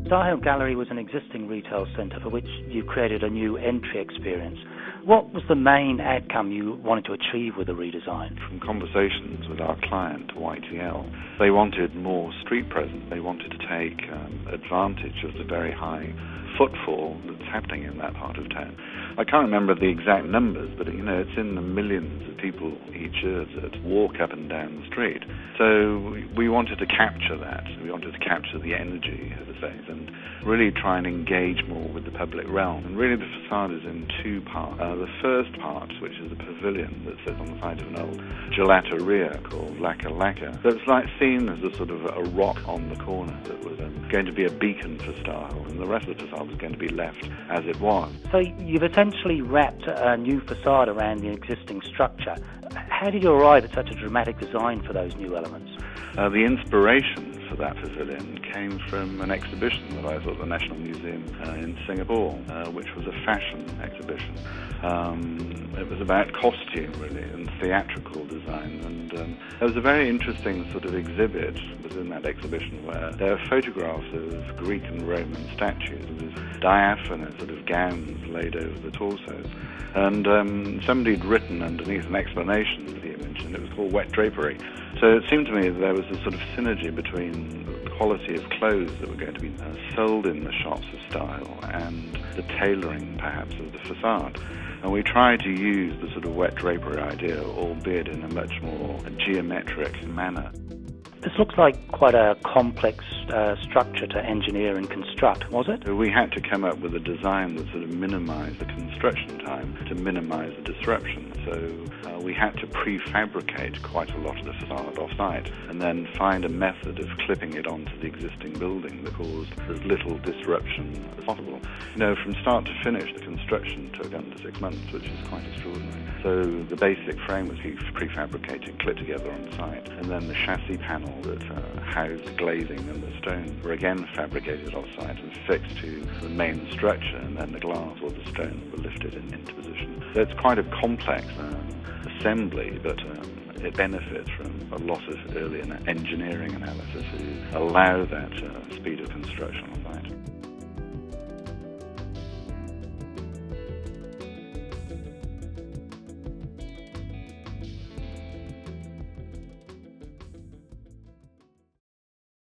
Starhill Gallery was an existing retail centre for which you created a new entry experience. What was the main outcome you wanted to achieve with the redesign? From conversations with our client, YTL, they wanted more street presence. They wanted to take advantage of the very high footfall that's happening in that part of town. I can't remember the exact numbers, but it's in the millions of people each year that walk up and down the street. So we wanted to capture that. We wanted to capture the energy of the place and really try and engage more with the public realm. And really the facade is in two parts. The first part, which is a pavilion that sits on the side of an old gelateria called Laka Laka, that's like seen as a sort of a rock on the corner that was going to be a beacon for Starhill, and the rest of the facade was going to be left as it was. So you've essentially wrapped a new facade around the existing structure. How did you arrive at such a dramatic design for those new elements? The inspiration for that pavilion came from an exhibition that I was at the National Museum in Singapore, which was a fashion exhibition. It was about costume, really, and theatrical design. And there was a very interesting sort of exhibit within that exhibition where there are photographs of Greek and Roman statues with diaphanous sort of gowns laid over the torsos. And somebody had written underneath an explanation of the image, and it was called wet drapery. So it seemed to me that there was a sort of synergy between the quality of clothes that were going to be sold in the shops of Starhill and the tailoring, perhaps, of the facade. And we tried to use the sort of wet drapery idea, albeit in a much more geometric manner. This looks like quite a complex structure to engineer and construct, was it? We had to come up with a design that sort of minimized the construction time to minimize the disruption. So we had to prefabricate quite a lot of the facade off-site and then find a method of clipping it onto the existing building that caused as little disruption as possible. From start to finish, the construction took under 6 months, which is quite extraordinary. So the basic frame was prefabricated, clipped together on site, and then the chassis panel that housed the glazing and the stone were again fabricated off-site and fixed to the main structure, and then the glass or the stone were lifted into position. So it's quite a complex assembly, but it benefits from a lot of early engineering analysis to allow that speed of construction on site.